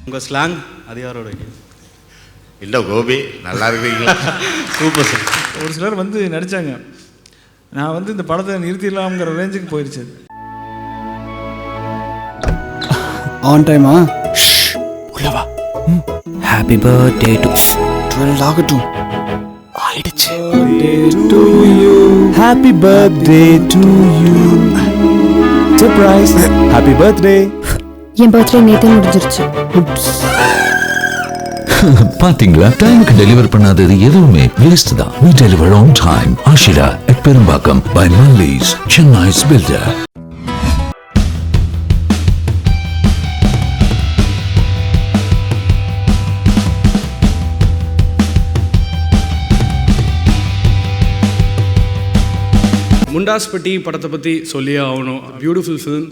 உங்கள் ஸ்லாங் அது யாரோட? இல்லை கோபி, நல்லா இருக்கீங்களா? Super sir. ஒரு சிலர் வந்து நடித்தாங்க, நான் வந்து இந்த படத்தை நிறுத்திடலாம்ங்கிற ரேஞ்சுக்கு போயிடுச்சு. ஆன் டைமா? உள்ளவா. ஹாப்பி பர்த்டே டு 12 ஆகட்டும். ஆயிடுச்சு. Happy birthday to you. Surprise. Happy birthday. N birthday நேத்தே முடிஞ்சிருச்சு. பாத்தீங்களா, டைமுக்கு டெலிவர் பண்ணாதது எதுவுமே வேஸ்ட் தான். We deliver on time. Ashira at Perumbakam by Malli's, Chennai's builder. Mundasupatti படத்தை பற்றி சொல்லியே ஆகணும். Beautiful film.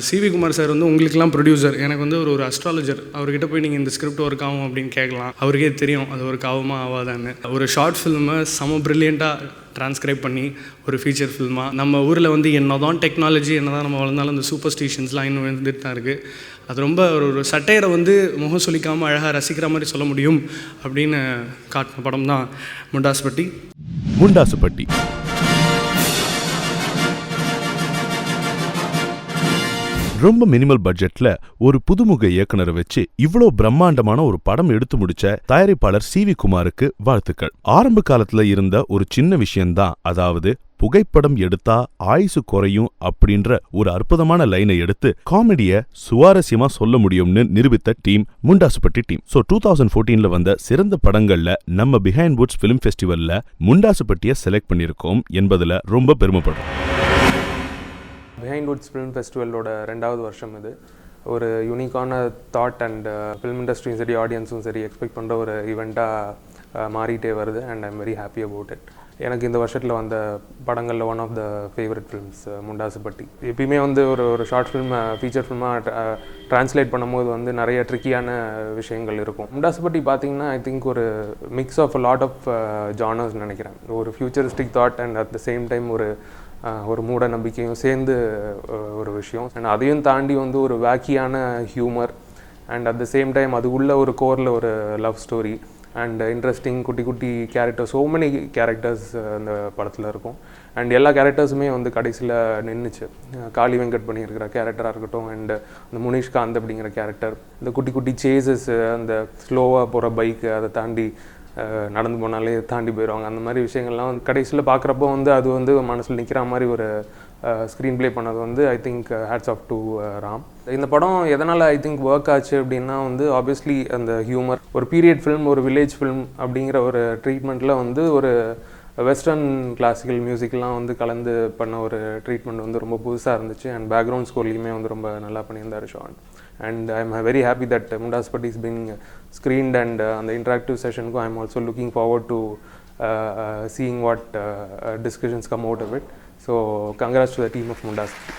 C V Kumar sir வந்து உங்களுக்கெல்லாம் ப்ரொடியூசர், எனக்கு வந்து ஒரு அஸ்ட்ராலஜர். அவர்கிட்ட போய் நீங்கள் இந்த ஸ்கிரிப்ட் ஒர்க் ஆகும் அப்படின்னு கேட்கலாம், அவருக்கே தெரியும் அது ஒரு ஆகுமா ஆகாதான்னு. ஒரு ஷார்ட் ஃபில்மை செம ப்ரில்லியண்ட்டாக ட்ரான்ஸ்கிரைப் பண்ணி ஒரு ஃபீச்சர் ஃபில்மாக நம்ம ஊரில் வந்து என்ன தான் டெக்னாலஜி என்ன தான் நம்ம வளர்ந்தாலும் அந்த சூப்பர்ஸ்டிஷன்ஸ்லாம் இன்னும் வந்துட்டு தான் இருக்குது. அது ரொம்ப ஒரு சட்டையரை வந்து முகம் சொல்லிக்காமல் அழகாக ரசிக்கிற மாதிரி சொல்ல முடியும் அப்படின்னு காட்டின படம் தான் முண்டாசுப்பட்டி. முண்டாசுப்பட்டி ரொம்ப மினிமல் பட்ஜெட்ல ஒரு புதுமுக இயக்குனரை வச்சு இவ்வளோ பிரம்மாண்டமான ஒரு படம் எடுத்து முடிச்ச தயாரிப்பாளர் சிவி குமாருக்கு வாழ்த்துக்கள். ஆரம்ப காலத்துல இருந்த ஒரு சின்ன விஷயம்தான், அதாவது புகைப்படம் எடுத்தா ஆயுசு குறையும் அப்படின்ற ஒரு அற்புதமான லைனை எடுத்து காமெடிய சுவாரஸ்யமா சொல்ல முடியும்னு நிரூபித்த டீம் முண்டாசுப்பட்டி டீம். 2014 வந்த சிறந்த படங்கள்ல நம்ம பிஹைண்ட் வுட்ஸ் ஃபிலிம் ஃபெஸ்டிவல்ல முண்டாசுப்பட்டியை செலக்ட் பண்ணியிருக்கோம் என்பதுல ரொம்ப பெருமைப்படுறோம். பிஹைண்ட் வுட்ஸ் ஃபிலிம் ஃபெஸ்டிவலோட 2வது வருஷம் இது. ஒரு யூனிக்கான தாட் அண்ட் ஃபிலிம் இண்டஸ்ட்ரியும் சரி ஆடியன்ஸும் சரி எக்ஸ்பெக்ட் பண்ணுற ஒரு ஈவெண்ட்டாக மாறிட்டே வருது. And I'm very happy about it. எனக்கு இந்த வருஷத்தில் வந்த படங்களில் one of the favourite films Mundasupatti. எப்பயுமே வந்து ஒரு ஷார்ட் ஃபிலிம் ஃபீச்சர் ஃபிலிமாக ட்ரான்ஸ்லேட் பண்ணும்போது வந்து நிறைய ட்ரிக்கியான விஷயங்கள் இருக்கும். முண்டாசுப்பட்டி பார்த்திங்கன்னா ஐ திங்க் ஒரு mix of lot of genres நினைக்கிறேன். ஒரு futuristic thought and at the same time ஒரு மூட நம்பிக்கையும் சேர்ந்து ஒரு விஷயம். அண்ட் அதையும் தாண்டி வந்து ஒரு வேக்கியான humour and at the same time அது உள்ள ஒரு கோரில் ஒரு லவ் ஸ்டோரி அண்ட் இன்ட்ரெஸ்டிங் குட்டி குட்டி கேரக்டர்ஸ், ஸோ மெனி கேரக்டர்ஸ் அந்த படத்தில் இருக்கும். அண்ட் எல்லா கேரக்டர்ஸுமே வந்து கடைசியில் நின்றுச்சு. காளி வெங்கட் பண்ணியிருக்கிற கேரக்டராக இருக்கட்டும் அண்ட் அந்த முனிஷ்காந்த் அப்படிங்கிற கேரக்டர், இந்த குட்டி குட்டி சேஸஸ், அந்த ஸ்லோவாக போகிற பைக்கு, அதை தாண்டி நடந்து போனாலே தாண்டி போயிடுவாங்க, அந்த மாதிரி விஷயங்கள்லாம் வந்து கடைசியில் பார்க்குறப்போ வந்து அது வந்து மனசில் நிற்கிற மாதிரி ஒரு ஸ்க்ரீன் ப்ளே பண்ணது வந்து I think hats off to Ram. இந்த படம் எதனால் ஐ திங்க் ஒர்க் ஆச்சு அப்படின்னா வந்து ஆப்வியஸ்லி அந்த ஹியூமர், ஒரு பீரியட் ஃபிலிம், ஒரு வில்லேஜ் ஃபிலிம் அப்படிங்கிற ஒரு ட்ரீட்மெண்ட்டில் வந்து ஒரு வெஸ்டர்ன் கிளாசிக்கல் மியூசிக்லாம் வந்து கலந்து பண்ண ஒரு ட்ரீட்மெண்ட் வந்து ரொம்ப புதுசாக இருந்துச்சு. அண்ட் பேக்ரவுண்ட் ஸ்கோர்லேயுமே வந்து ரொம்ப நல்லா பண்ணியிருந்தார் Shawn. And I'm very happy that Mundaspatti is being screened and on the interactive session I'm also looking forward to seeing what discussions come out of it. So congrats to the team of Mundaspatti.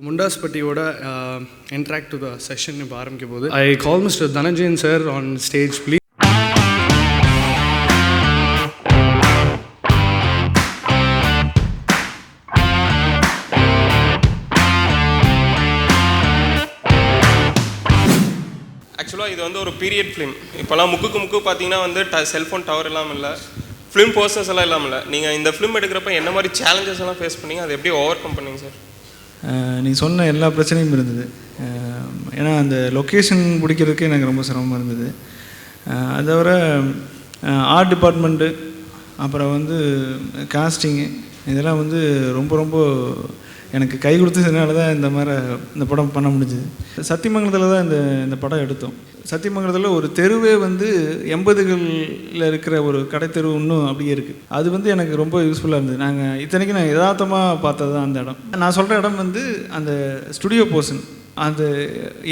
முண்டாஸ்பட்டியோட interactive session இப்போ ஆரம்பிக்கும் போது I call mister Dhananjayan sir on stage please. ஆக்சுவலாக இது வந்து ஒரு period film. இப்போலாம் முக்கு பார்த்தீங்கன்னா வந்து செல்ஃபோன் டவர் இல்லாமல் இல்லை, ஃபிலிம் போஸ்டர்ஸ் எல்லாம் இல்லாமல் இல்லை. நீங்கள் இந்த ஃபிலிம் எடுக்கிறப்ப என்ன மாதிரி சேலஞ்சஸ் எல்லாம் ஃபேஸ் பண்ணீங்க, அதை எப்படி ஓவர் கம் பண்ணீங்க சார்? நீ சொன்ன எல்லா பிரச்சனையும் இருந்தது. ஏன்னா அந்த லொக்கேஷன் பிடிக்கிறதுக்கே எனக்கு ரொம்ப சிரமமாக இருந்தது. அதை தவிர ஆர்ட் டிபார்ட்மெண்ட்டு, அப்புறம் வந்து காஸ்டிங்கு, இதெல்லாம் வந்து ரொம்ப ரொம்ப எனக்கு கை கொடுத்ததுனால தான் இந்த படம் பண்ண முடிஞ்சுது. சத்தியமங்கலத்தில் தான் இந்த படம் எடுத்தோம். சத்தியமங்கலத்தில் ஒரு தெருவே வந்து 80களில் இருக்கிற ஒரு கடை தெரு இன்னும் அப்படியே இருக்குது. அது வந்து எனக்கு ரொம்ப யூஸ்ஃபுல்லாக இருந்தது. இத்தனைக்கும் நான் யதார்த்தமாக பார்த்தது தான் அந்த இடம். நான் சொல்கிற இடம் வந்து அந்த ஸ்டுடியோ போர்ஷன். அந்த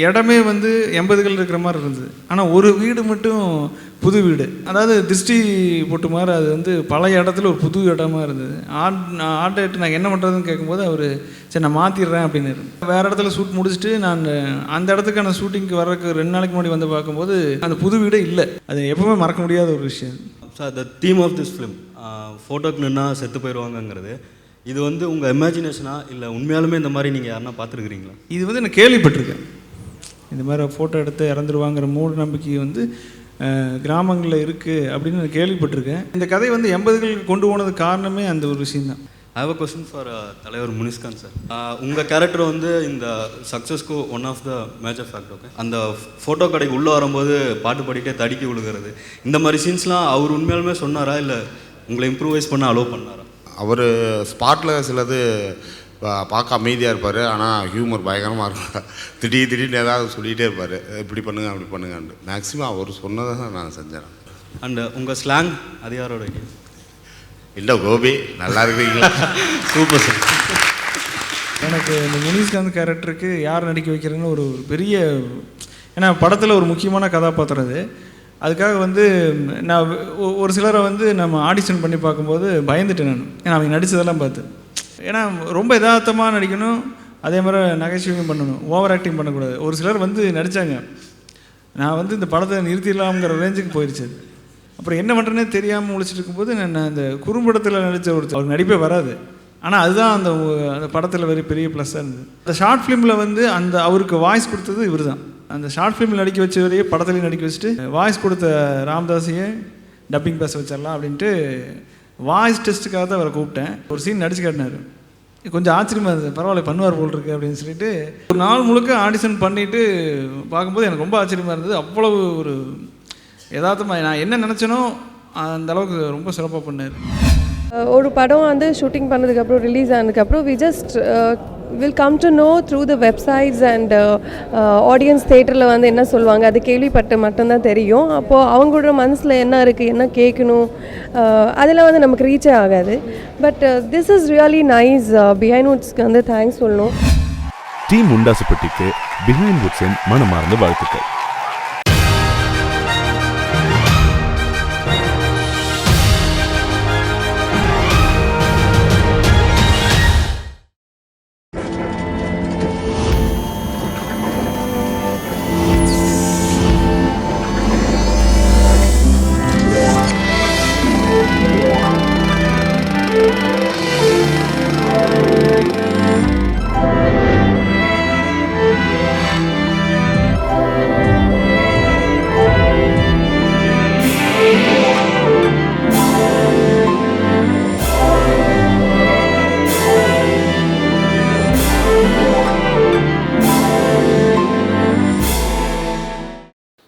இடமே வந்து 80கள் இருக்கிற மாதிரி இருந்தது. ஆனால் ஒரு வீடு மட்டும் புது வீடு, அதாவது திருஷ்டி போட்டு மாதிரி. அது வந்து பழைய இடத்துல ஒரு புது இடமா இருந்தது. ஆர்டர்ட்டு நாங்கள் என்ன பண்ணுறதுன்னு கேட்கும்போது அவர் சரி நான் மாற்றிடுறேன் அப்படின்னு. வேறு இடத்துல ஷூட் முடிச்சுட்டு நான் அந்த இடத்துக்கான ஷூட்டிங்க்கு வர்றதுக்கு 2 நாளைக்கு முன்னாடி வந்து பார்க்கும்போது அந்த புது வீடே இல்லை. அது எப்பவுமே மறக்க முடியாத ஒரு விஷயம். Sir, the theme of this film ஃபோட்டோக்கு நின்னா செத்து போயிடுவாங்கங்கிறது, இது வந்து உங்கள் இமேஜினேஷனா இல்லை உண்மையாலுமே இந்த மாதிரி நீங்கள் யாருன்னா பார்த்துருக்குறீங்களா? இது வந்து நான் கேள்விப்பட்டிருக்கேன். இந்த மாதிரி ஃபோட்டோ எடுத்து இறந்துருவாங்கிற மூட நம்பிக்கை வந்து கிராமங்களில் இருக்குது அப்படின்னு நான் கேள்விப்பட்டிருக்கேன். இந்த கதை வந்து 80களுக்கு கொண்டு போனதுக்கு காரணமே அந்த ஒரு விஷயந்தான். I have a question for தலைவர் முனிஸ்கான் சார். உங்கள் கேரக்டர் வந்து இந்த சக்ஸஸ்க்கு one of the major fact. Okay, அந்த ஃபோட்டோ கடைக்கு உள்ளே வரும்போது பாட்டு பாடிட்டே தடுக்கி விழுகிறது, இந்த மாதிரி சீன்ஸ்லாம் அவர் உண்மையாலுமே சொன்னாரா இல்லை உங்களை இம்ப்ரூவைஸ் பண்ண அலோவ் பண்ணாரா? அவர் ஸ்பாட்டில் சிலது பார்க்க அமைதியாக இருப்பார், ஆனால் ஹியூமர் பயங்கரமாக இருக்கும். திடீர்னு ஏதாவது சொல்லிகிட்டே இருப்பார், இப்படி பண்ணுங்க அப்படி பண்ணுங்கன்னு. மேக்ஸிமம் அவர் சொன்னதை தான் நான் செஞ்சேன். அண்டு உங்கள் ஸ்லாங் அது யாரோட ஐடியா? இல்லை கோபி, நல்லா இருக்கிறீங்களா? Super sir. எனக்கு இந்த முனிஸ்காந்த் கேரக்டருக்கு யார் நடிக்க வைக்கிறேன்னு ஒரு பெரிய, ஏன்னா படத்தில் ஒரு முக்கியமான கதாபாத்திரம் அது. அதுக்காக வந்து நான் ஒரு சிலரை வந்து நம்ம ஆடிஷன் பண்ணி பார்க்கும்போது பயந்துட்டேன் நான், ஏன்னா அவங்க நடித்ததெல்லாம் பார்த்து. ஏன்னா ரொம்ப யதார்த்தமாக நடிக்கணும், அதே மாதிரி நகைச்சுவையும் பண்ணணும், ஓவர் ஆக்டிங் பண்ணக்கூடாது. ஒரு சிலர் வந்து நடித்தாங்க, நான் வந்து இந்த படத்தை நிறுத்திடலாம்ங்கிற ரேஞ்சுக்கு போயிடுச்சு. அப்புறம் என்ன பண்ணுறேன்னே தெரியாமல் முழிச்சிட்டு இருக்கும்போது நான் அந்த குறும்படத்தில் நடித்த அவர் நடிப்பே வராது, ஆனால் அதுதான் அந்த படத்தில் பெரிய ப்ளஸ்ஸாக இருந்தது. அந்த ஷார்ட் ஃபிலிமில் வந்து அந்த அவருக்கு வாய்ஸ் கொடுத்தது இவர் தான். அந்த ஷார்ட் ஃபிலிமில் நடிக்க வச்சவரையே படத்துலையும் நடிக்க வச்சுட்டு வாய்ஸ் கொடுத்த ராமதாஸையே டப்பிங் பேச வச்சிடலாம் அப்படின்ட்டு வாய்ஸ் டெஸ்ட்டுக்காக தான் அவரை கூப்பிட்டேன். ஒரு சீன் நடிச்சு காட்டினார், கொஞ்சம் ஆச்சரியமாக இருந்தது, பரவாயில்ல பண்ணுவார் போல் இருக்கு அப்படின்னு சொல்லிட்டு ஒரு நாள் முழுக்க ஆடிஷன் பண்ணிவிட்டு பார்க்கும்போது எனக்கு ரொம்ப ஆச்சரியமாக இருந்தது. அவ்வளவு ஒரு யதார்த்தமாக நான் என்ன நினச்சேனோ அந்த அளவுக்கு ரொம்ப சிறப்பாக பண்ணார். ஒரு படம் வந்து ஷூட்டிங் பண்ணதுக்கப்புறம் ரிலீஸ் ஆனதுக்கப்புறம் we just will come to know through the websites and audience தேட்டரில் வந்து என்ன சொல்லுவாங்க அது கேள்விப்பட்டு மட்டும்தான் தெரியும். அப்போது அவங்களோட மனசில் என்ன இருக்குது, என்ன கேட்கணும், அதில் வந்து நமக்கு ரீச்சே ஆகாது. But this is really nice. பிஹைண்ட் வுட்ஸ்க்கு வந்து தேங்க்ஸ் சொல்லணும். டீம் முண்டாசுப்பட்டிக்கு பிஹைண்ட் வுட்ஸின் மனமார்ந்த வாழ்த்துக்கள்.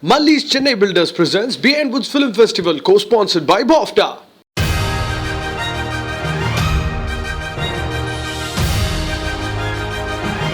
Malli's Chennai Builders presents Behind Woods Film Festival, co-sponsored by BAFTA.